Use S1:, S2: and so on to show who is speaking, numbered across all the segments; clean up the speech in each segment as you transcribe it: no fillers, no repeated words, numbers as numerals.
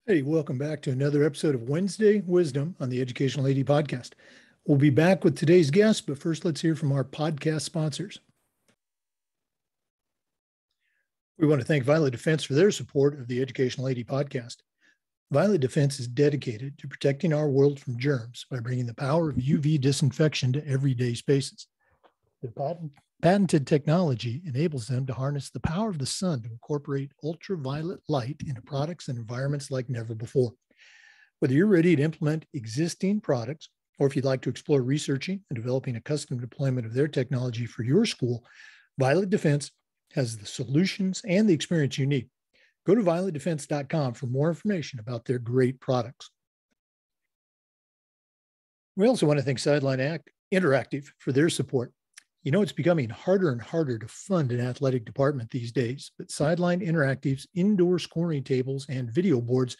S1: Hey, welcome back to another episode of Wednesday Wisdom on the Educational AD Podcast. We'll be back with today's guest, but first let's hear from our podcast sponsors. We want to thank Violet Defense for their support of the Educational AD Podcast. Violet Defense is dedicated to protecting our world from germs by bringing the power of UV disinfection to everyday spaces. Their patented technology enables them to harness the power of the sun to incorporate ultraviolet light into products and environments like never before. Whether you're ready to implement existing products, or if you'd like to explore researching and developing a custom deployment of their technology for your school, Violet Defense has the solutions and the experience you need. Go to violetdefense.com for more information about their great products. We also want to thank Sideline Interactive for their support. You know, it's becoming harder and harder to fund an athletic department these days, but Sideline Interactive's indoor scoring tables and video boards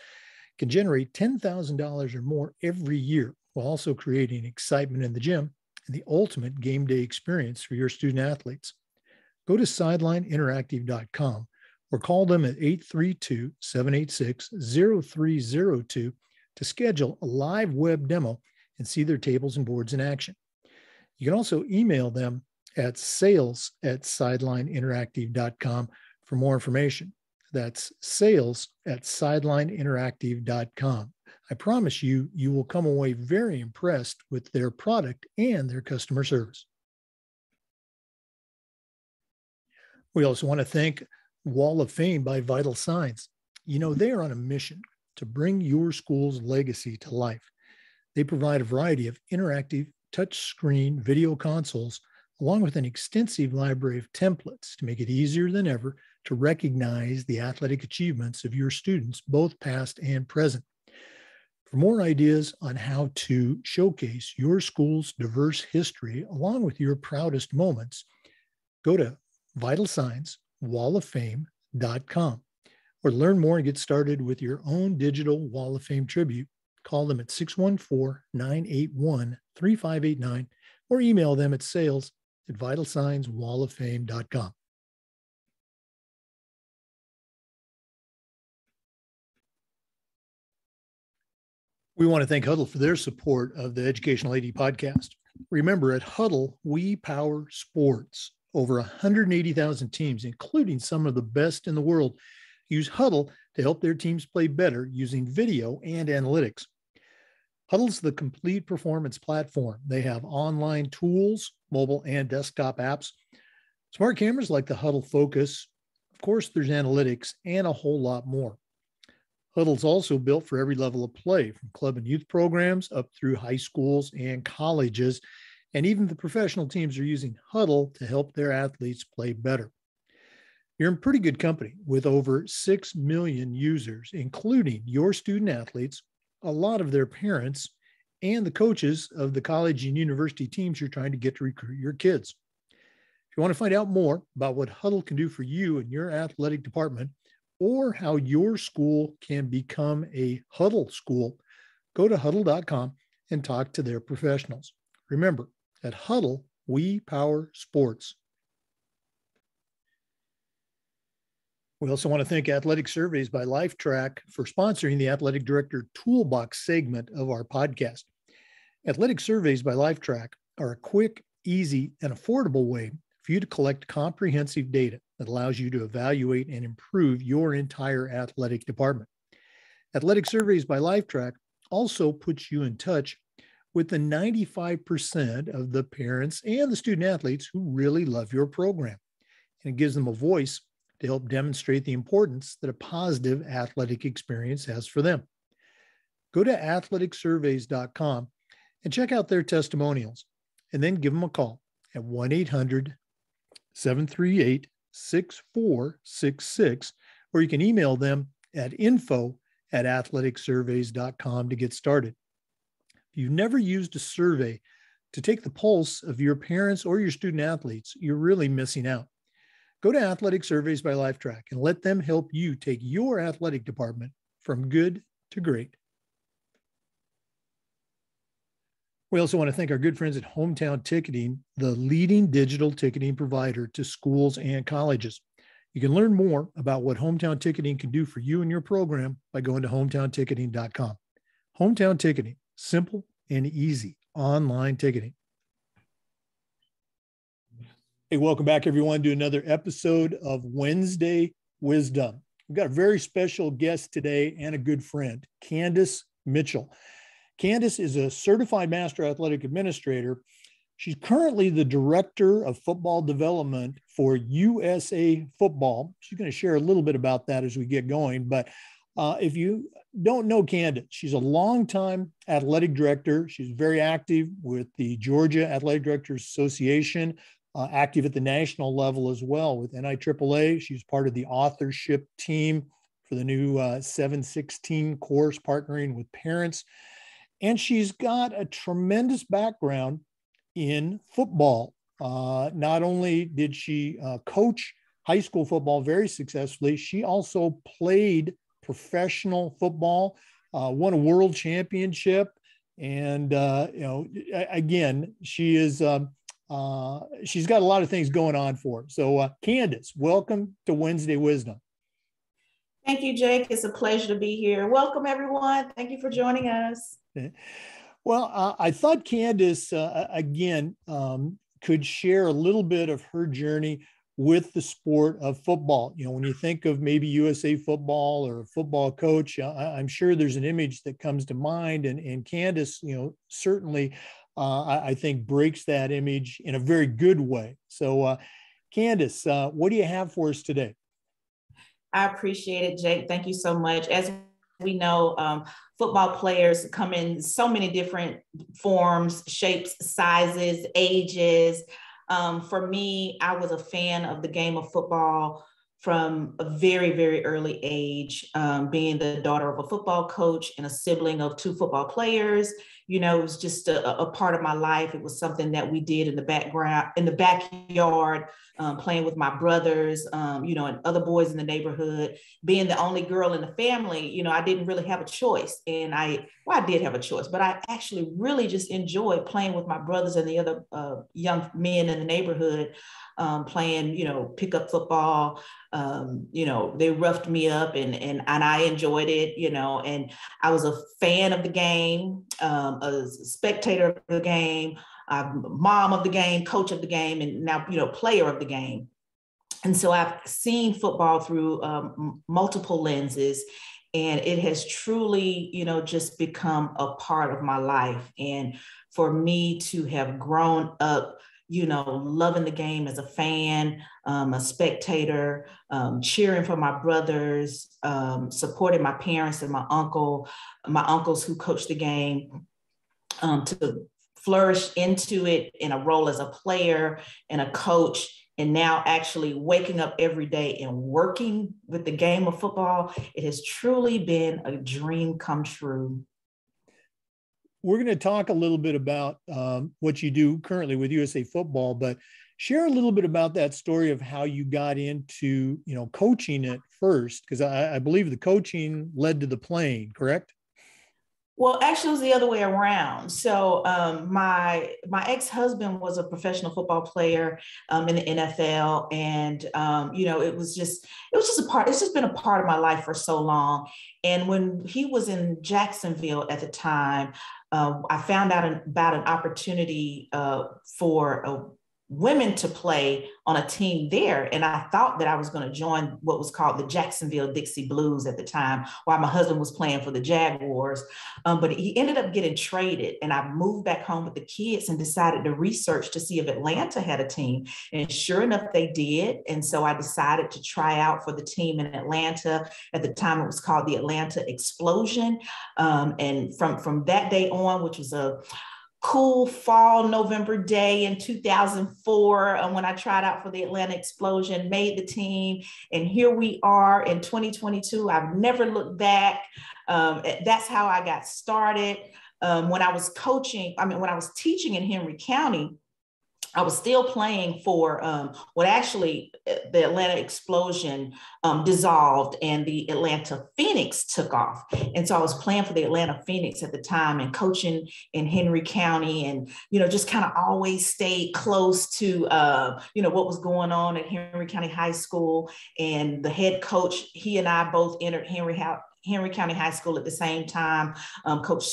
S1: can generate $10,000 or more every year, while also creating excitement in the gym and the ultimate game day experience for your student athletes. Go to sidelineinteractive.com or call them at 832-786-0302 to schedule a live web demo and see their tables and boards in action. You can also email them at sales@sidelineinteractive.com for more information. That's sales@sidelineinteractive.com. I promise you, you will come away very impressed with their product and their customer service. We also want to thank Wall of Fame by Vital Signs. You know, they are on a mission to bring your school's legacy to life. They provide a variety of interactive touchscreen video consoles, along with an extensive library of templates to make it easier than ever to recognize the athletic achievements of your students, both past and present. For more ideas on how to showcase your school's diverse history, along with your proudest moments, go to vitalsignswalloffame.com or learn more and get started with your own digital Wall of Fame tribute. Call them at 614-981-3589 or email them at sales@vitalsignswalloffame.com. We want to thank Huddle for their support of the Educational AD Podcast. Remember, at Huddle, we power sports. Over 180,000 teams, including some of the best in the world, use Huddle to help their teams play better using video and analytics. Huddle's the complete performance platform. They have online tools, mobile and desktop apps, smart cameras like the Huddle Focus. Of course, there's analytics and a whole lot more. Huddle's also built for every level of play, from club and youth programs up through high schools and colleges. And even the professional teams are using Huddle to help their athletes play better. You're in pretty good company with over 6 million users, including your student athletes, a lot of their parents, and the coaches of the college and university teams you're trying to get to recruit your kids. If you want to find out more about what Huddle can do for you and your athletic department, or how your school can become a Huddle school, go to huddle.com and talk to their professionals. Remember, at Huddle, we power sports. We also want to thank Athletic Surveys by Lifetrack for sponsoring the Athletic Director Toolbox segment of our podcast. Athletic Surveys by Lifetrack are a quick, easy, and affordable way for you to collect comprehensive data that allows you to evaluate and improve your entire athletic department. Athletic Surveys by Lifetrack also puts you in touch with the 95% of the parents and the student athletes who really love your program. And it gives them a voice to help demonstrate the importance that a positive athletic experience has for them. Go to athleticsurveys.com and check out their testimonials, and then give them a call at 1-800-738-6466, or you can email them at info@athleticsurveys.com to get started. If you've never used a survey to take the pulse of your parents or your student athletes, you're really missing out. Go to Athletic Surveys by Lifetrack and let them help you take your athletic department from good to great. We also want to thank our good friends at Hometown Ticketing, the leading digital ticketing provider to schools and colleges. You can learn more about what Hometown Ticketing can do for you and your program by going to hometownticketing.com. Hometown Ticketing, simple and easy online ticketing. Hey, welcome back, everyone, to another episode of Wednesday Wisdom. We've got a very special guest today and a good friend, Candace Mitchell. Candace is a certified master athletic administrator. She's currently the director of football development for USA Football. She's going to share a little bit about that as we get going. But if you don't know Candace, she's a longtime athletic director. She's very active with the Georgia Athletic Directors Association, active at the national level as well with NIAAA. She's part of the Authorship Team for the new 716 course, partnering with parents. And she's got a tremendous background in football. Not only did she coach high school football very successfully, she also played professional football, won a world championship. And, again, she is, she's got a lot of things going on for her. So Candace, welcome to Wednesday Wisdom.
S2: Thank you, Jake. It's a pleasure to be here. Welcome, everyone. Thank you for joining us.
S1: Well, I thought Candace, could share a little bit of her journey with the sport of football. You know, when you think of maybe USA Football or a football coach, I'm sure there's an image that comes to mind. And Candace, certainly, I think breaks that image in a very good way. So, Candace, what do you have for us today?
S2: I appreciate it, Jake. Thank you so much. As we know, football players come in so many different forms, shapes, sizes, ages. For me, I was a fan of the game of football from a very, very early age, being the daughter of a football coach and a sibling of two football players. It was just a part of my life. It was something that we did in the background, in the backyard, playing with my brothers, and other boys in the neighborhood. Being the only girl in the family, I didn't really have a choice. And I did have a choice, but I actually really just enjoyed playing with my brothers and the other young men in the neighborhood, playing, pickup football. They roughed me up and I enjoyed it, and I was a fan of the game, a spectator of the game, mom of the game, coach of the game, and now, player of the game. And so I've seen football through multiple lenses, and it has truly, just become a part of my life. And for me to have grown up, loving the game as a fan, a spectator, cheering for my brothers, supporting my parents and my uncles who coached the game, to flourish into it in a role as a player and a coach, and now actually waking up every day and working with the game of football, it has truly been a dream come true.
S1: We're going to talk a little bit about what you do currently with USA Football, but share a little bit about that story of how you got into, coaching at first, because I believe the coaching led to the playing, correct?
S2: Well, actually, it was the other way around. So my ex-husband was a professional football player in the NFL, and it's just been a part of my life for so long. And when he was in Jacksonville at the time, I found out about an opportunity for women to play on a team there. And I thought that I was going to join what was called the Jacksonville Dixie Blues at the time, while my husband was playing for the Jaguars. But he ended up getting traded, and I moved back home with the kids and decided to research to see if Atlanta had a team. And sure enough, they did. And so I decided to try out for the team in Atlanta. At the time, it was called the Atlanta Explosion. And from that day on, which was a cool fall November day in 2004, when I tried out for the Atlanta Explosion, made the team, and here we are in 2022. I've never looked back. That's how I got started. When I was teaching in Henry County, I was still playing for what actually the Atlanta Explosion dissolved and the Atlanta Phoenix took off. And so I was playing for the Atlanta Phoenix at the time and coaching in Henry County, and, just kind of always stayed close to, what was going on at Henry County High School. And the head coach, he and I both entered Henry County High School at the same time. Coach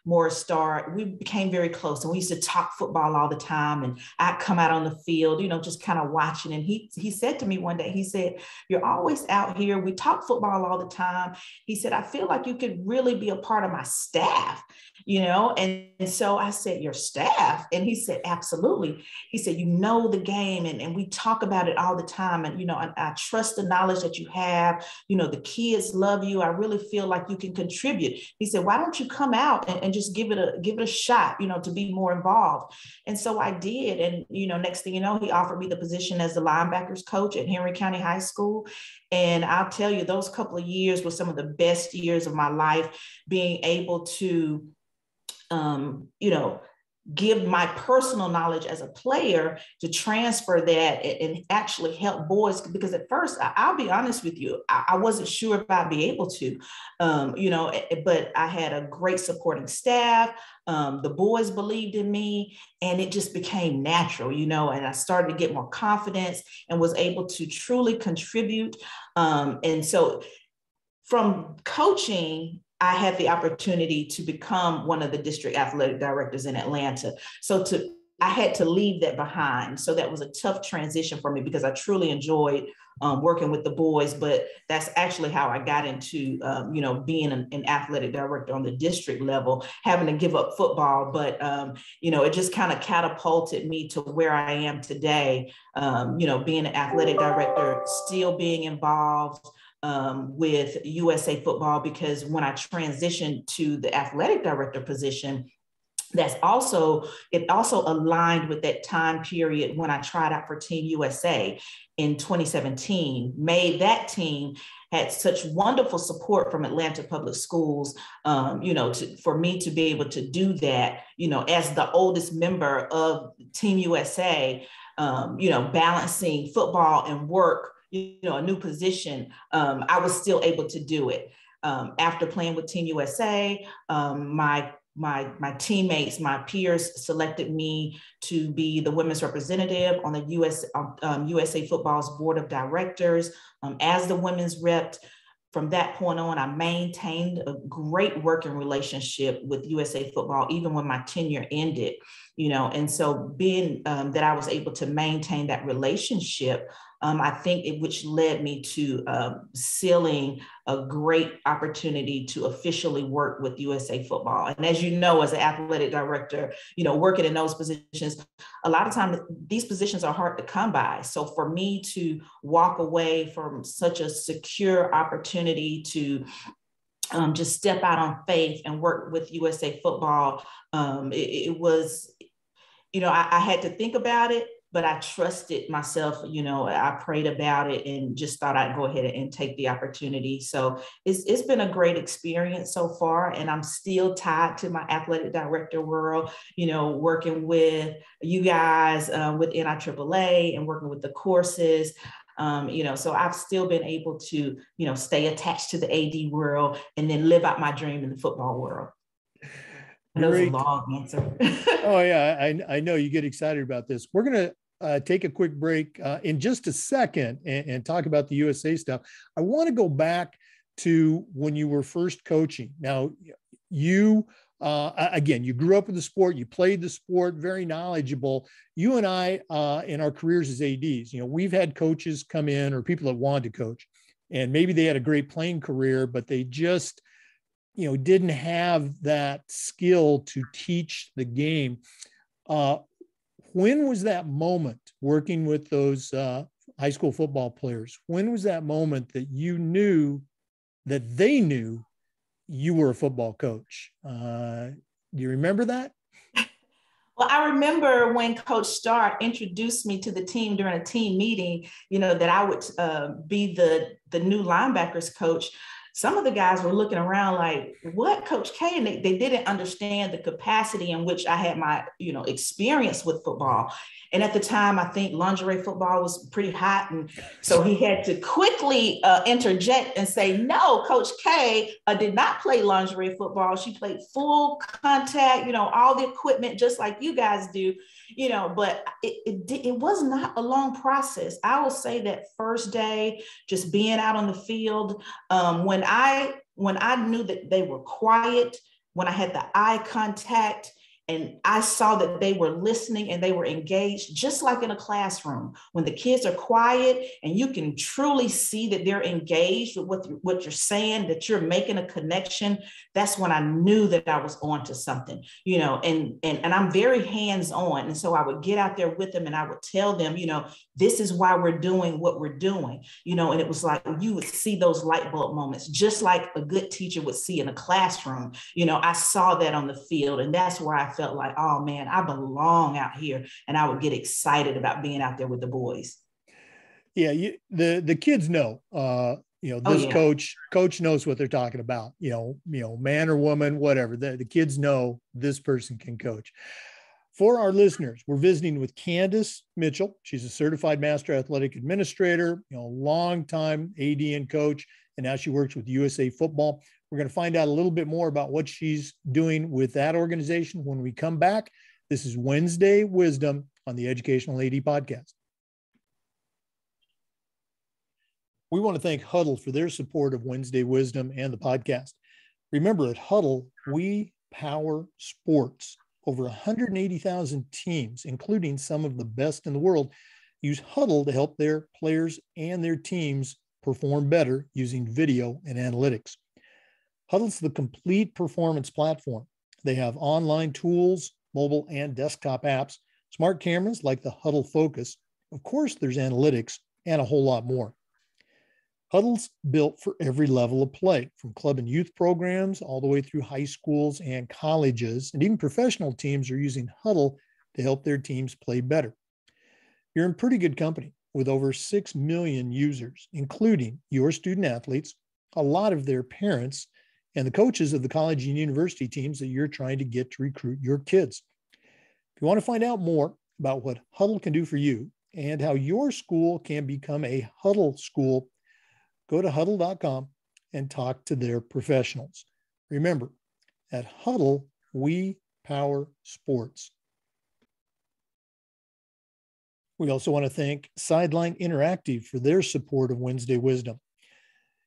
S2: Morris Starr, we became very close, and we used to talk football all the time. And I'd come out on the field, just kind of watching. And he said to me one day, he said, "You're always out here. We talk football all the time." He said, "I feel like you could really be a part of my staff, And so I said, "Your staff?" And he said, "Absolutely." He said, "You know the game, and we talk about it all the time. And, I trust the knowledge that you have. The kids love you. I really feel like you can contribute." He said, "Why don't you come out and just give it a shot, to be more involved?" And so I did. And, next thing you know, he offered me the position as the linebackers coach at Henry County High School. And I'll tell you, those couple of years were some of the best years of my life, being able to, give my personal knowledge as a player to transfer that and actually help boys. Because at first, I'll be honest with you, I wasn't sure if I'd be able to, but I had a great supporting staff. The boys believed in me, and it just became natural, and I started to get more confidence and was able to truly contribute. And so from coaching, I had the opportunity to become one of the district athletic directors in Atlanta. So I had to leave that behind. So that was a tough transition for me, because I truly enjoyed working with the boys, but that's actually how I got into, being an athletic director on the district level, having to give up football. But, it just kind of catapulted me to where I am today, being an athletic director, still being involved with USA football, because when I transitioned to the athletic director position, it also aligned with that time period when I tried out for Team USA in 2017. That team had such wonderful support from Atlanta Public Schools, for me to be able to do that, as the oldest member of Team USA, balancing football and work, a new position, I was still able to do it. After playing with Team USA, my teammates, my peers selected me to be the women's representative on the USA Football's board of directors as the women's rep. From that point on, I maintained a great working relationship with USA Football, even when my tenure ended, and so being that I was able to maintain that relationship, I think which led me to sealing a great opportunity to officially work with USA Football. And as you know, as an athletic director, working in those positions, a lot of times these positions are hard to come by. So for me to walk away from such a secure opportunity to just step out on faith and work with USA Football, it was, I had to think about it, but I trusted myself. I prayed about it and just thought I'd go ahead and take the opportunity. So it's been a great experience so far, and I'm still tied to my athletic director world, working with you guys with NIAAA and working with the courses. So I've still been able to, stay attached to the AD world and then live out my dream in the football world. That was a long answer.
S1: Oh yeah, I know you get excited about this. We're going to take a quick break in just a second and talk about the USA stuff. I want to go back to when you were first coaching. Now, you, again, you grew up in the sport, you played the sport, very knowledgeable. You and I, in our careers as ADs, we've had coaches come in, or people that wanted to coach, and maybe they had a great playing career, but they just, didn't have that skill to teach the game. When was that moment working with those high school football players? When was that moment that you knew that they knew you were a football coach? Do you remember that?
S2: Well, I remember when Coach Starr introduced me to the team during a team meeting, that I would be the new linebackers coach. some of the guys were looking around like, what, Coach K? And they didn't understand the capacity in which I had my, experience with football. And at the time, I think lingerie football was pretty hot. And so he had to quickly interject and say, no, Coach K did not play lingerie football. She played full contact, all the equipment, just like you guys do, but it was not a long process. I will say that first day, just being out on the field, when I knew that they were quiet, when I had the eye contact, and I saw that they were listening and they were engaged, just like in a classroom. When the kids are quiet and you can truly see that they're engaged with what you're saying, that you're making a connection, that's when I knew that I was on to something, and I'm very hands-on. And so I would get out there with them and I would tell them, this is why we're doing what we're doing, and it was like, you would see those light bulb moments, just like a good teacher would see in a classroom. I saw that on the field, and that's where I felt like, oh man, I belong out here. And I would get excited about being out there with the boys.
S1: Yeah, the kids know, this coach knows what they're talking about, man or woman, whatever. The kids know this person can coach. For our listeners, we're visiting with Candace Mitchell. She's a certified master athletic administrator, longtime AD and coach, and now she works with USA Football. We're going to find out a little bit more about what she's doing with that organization when we come back. This is Wednesday Wisdom on the Educational AD Podcast. We want to thank Huddle for their support of Wednesday Wisdom and the podcast. Remember, at Huddle, we power sports. Over 180,000 teams, including some of the best in the world, use Huddle to help their players and their teams perform better using video and analytics. Huddle's the complete performance platform. They have online tools, mobile and desktop apps, smart cameras like the Huddle Focus. Of course, there's analytics and a whole lot more. Huddle's built for every level of play, from club and youth programs all the way through high schools and colleges, and even professional teams are using Huddle to help their teams play better. You're in pretty good company with over 6 million users, including your student athletes, a lot of their parents, and the coaches of the college and university teams that you're trying to get to recruit your kids. If you want to find out more about what Huddle can do for you and how your school can become a Huddle school, go to huddle.com and talk to their professionals. Remember, at Huddle, we power sports. We also want to thank Sideline Interactive for their support of Wednesday Wisdom.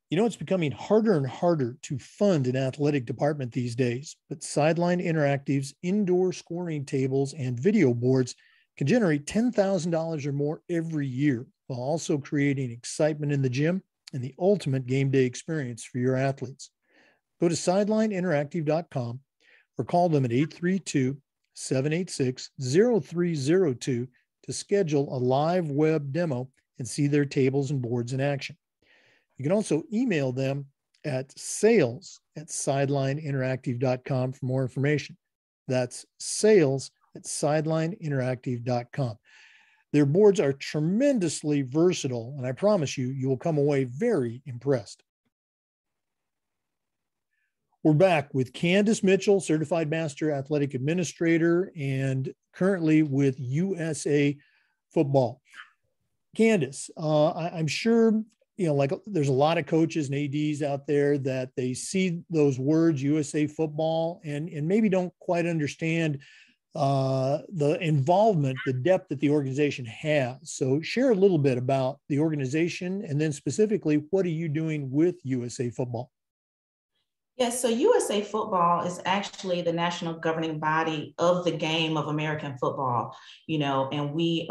S1: It's becoming harder and harder to fund an athletic department these days, but Sideline Interactive's indoor scoring tables and video boards can generate $10,000 or more every year, while also creating excitement in the gym and the ultimate game day experience for your athletes. Go to sidelineinteractive.com or call them at 832-786-0302 to schedule a live web demo and see their tables and boards in action. You can also email them at sales@sidelineinteractive.com for more information. That's sales@sidelineinteractive.com. Their boards are tremendously versatile, and I promise you, you will come away very impressed. We're back with Candace Mitchell, Certified Master Athletic Administrator, and currently with USA Football. Candace, I'm sure, there's a lot of coaches and ADs out there that they see those words, USA Football, and maybe don't quite understand the involvement, the depth that the organization has. So share a little bit about the organization, and then specifically, what are you doing with USA Football?
S2: Yes, so USA Football is actually the national governing body of the game of American football, and we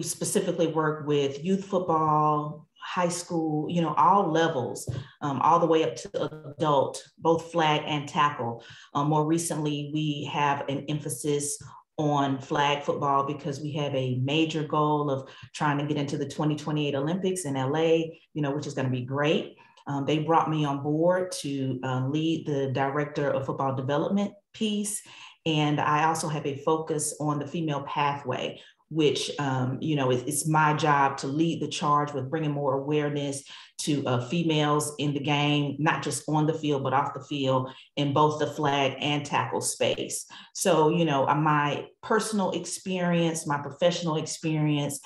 S2: specifically work with youth football, high school, all levels, all the way up to adult, both flag and tackle. More recently, we have an emphasis on flag football because we have a major goal of trying to get into the 2028 Olympics in LA, which is going to be great. They brought me on board to lead the director of football development piece. And I also have a focus on the female pathway, which, it's my job to lead the charge with bringing more awareness to females in the game, not just on the field, but off the field in both the flag and tackle space. So, my personal experience, my professional experience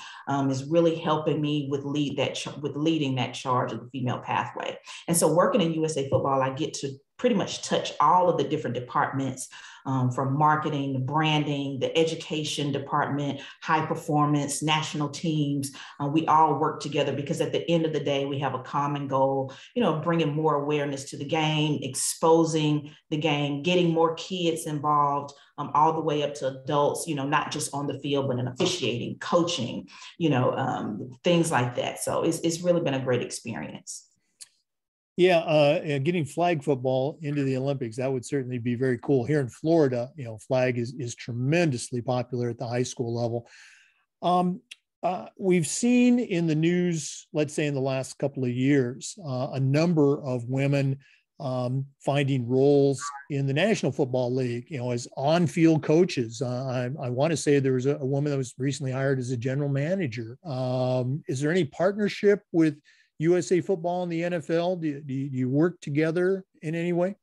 S2: is really helping me with leading that charge of the female pathway. And so working in USA Football, I get to pretty much touch all of the different departments, from marketing, the branding, the education department, high performance, national teams. We all work together because at the end of the day, we have a common goal, bringing more awareness to the game, exposing the game, getting more kids involved, all the way up to adults, not just on the field, but in officiating, coaching, things like that. So it's really been a great experience.
S1: Yeah, getting flag football into the Olympics, that would certainly be very cool. Here in Florida, flag is tremendously popular at the high school level. We've seen in the news, let's say in the last couple of years, a number of women finding roles in the National Football League, as on-field coaches. I want to say there was a woman that was recently hired as a general manager. Is there any partnership with USA Football and the NFL? Do you work together in any way?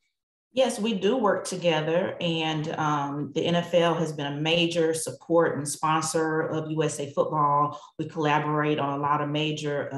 S2: Yes, we do work together, and the NFL has been a major support and sponsor of USA Football. We collaborate on a lot of major,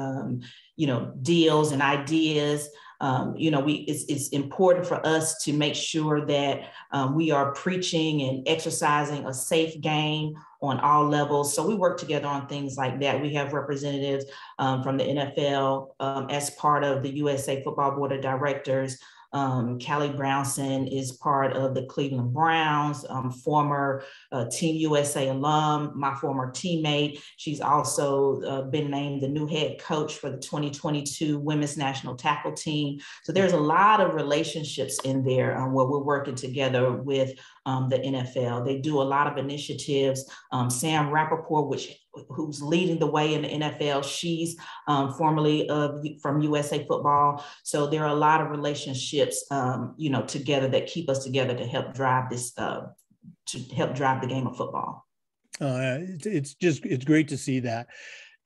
S2: deals and ideas. It's important for us to make sure that we are preaching and exercising a safe game on all levels. So we work together on things like that. We have representatives from the NFL as part of the USA Football Board of Directors. Callie Brownson is part of the Cleveland Browns, former Team USA alum, my former teammate. She's also been named the new head coach for the 2022 Women's National Tackle Team. So there's a lot of relationships in there where we're working together with the NFL. They do a lot of initiatives. Sam Rappaport, who's leading the way in the NFL, she's formerly from USA Football. So there are a lot of relationships, together that keep us together to help drive the game of football.
S1: It's great to see that.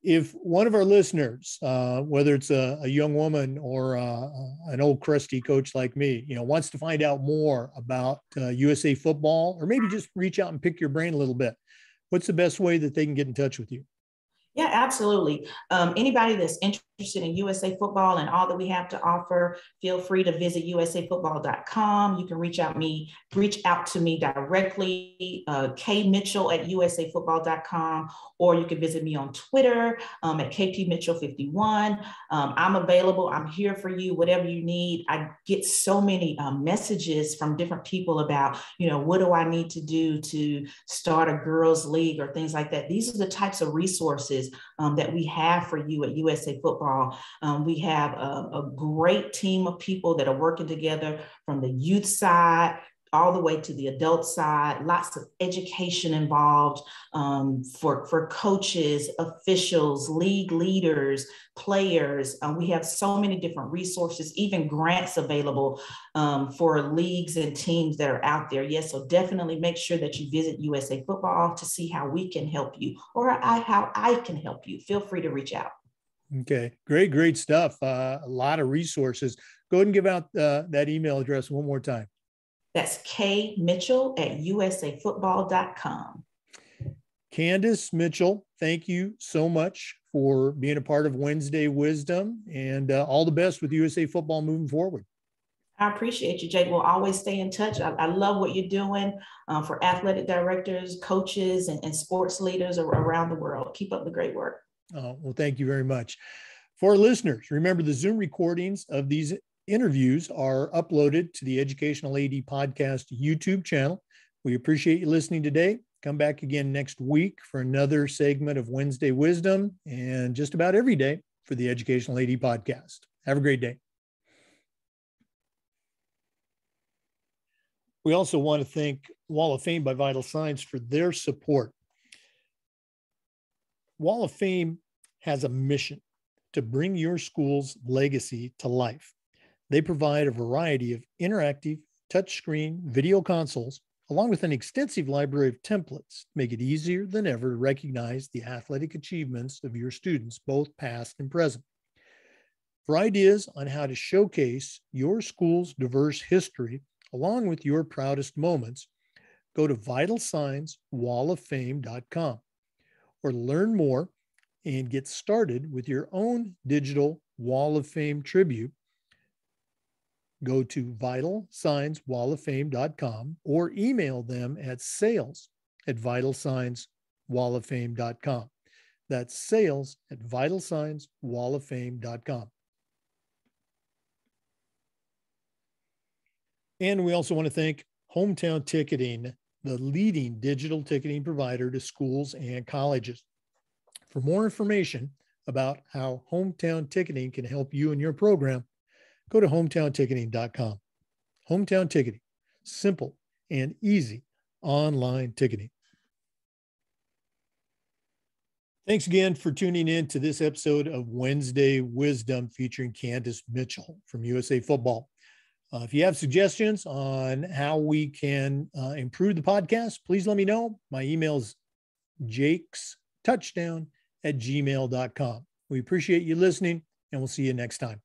S1: If one of our listeners, whether it's a young woman or an old crusty coach like me, wants to find out more about USA Football, or maybe just reach out and pick your brain a little bit, what's the best way that they can get in touch with you?
S2: Yeah, absolutely. Anybody that's interested in USA Football and all that we have to offer, feel free to visit usafootball.com. You can reach out to me directly, kmitchell@usafootball.com, or you can visit me on Twitter at kpmitchell51. I'm available. I'm here for you, whatever you need. I get so many messages from different people about, what do I need to do to start a girls' league or things like that. These are the types of resources that we have for you at USA Football. We have a great team of people that are working together from the youth side all the way to the adult side, lots of education involved for coaches, officials, league leaders, players. We have so many different resources, even grants available for leagues and teams that are out there. Yes, so definitely make sure that you visit USA Football to see how we can help you, or how I can help you. Feel free to reach out.
S1: Okay, great stuff. A lot of resources. Go ahead and give out that email address one more time.
S2: That's kmitchell@usafootball.com.
S1: Candace Mitchell, thank you so much for being a part of Wednesday Wisdom, and all the best with USA Football moving forward.
S2: I appreciate you, Jake. We'll always stay in touch. I love what you're doing for athletic directors, coaches, and sports leaders around the world. Keep up the great work.
S1: Well, thank you very much. For our listeners, remember the Zoom recordings of these interviews are uploaded to the Educational AD Podcast YouTube channel. We appreciate you listening today. Come back again next week for another segment of Wednesday Wisdom, and just about every day for the Educational AD Podcast. Have a great day. We also want to thank Wall of Fame by Vital Signs for their support. Wall of Fame has a mission to bring your school's legacy to life. They provide a variety of interactive touchscreen video consoles, along with an extensive library of templates to make it easier than ever to recognize the athletic achievements of your students, both past and present. For ideas on how to showcase your school's diverse history along with your proudest moments, go to vitalsignswalloffame.com or learn more and get started with your own digital Wall of Fame tribute. Go to vitalsignswalloffame.com or email them at sales@vitalsignswalloffame.com. That's sales@vitalsignswalloffame.com. And we also want to thank Hometown Ticketing, the leading digital ticketing provider to schools and colleges. For more information about how Hometown Ticketing can help you in your program, go to hometownticketing.com. Hometown Ticketing, simple and easy online ticketing. Thanks again for tuning in to this episode of Wednesday Wisdom featuring Candace Mitchell from USA Football. If you have suggestions on how we can improve the podcast, please let me know. My email is jakestouchdown@gmail.com. We appreciate you listening, and we'll see you next time.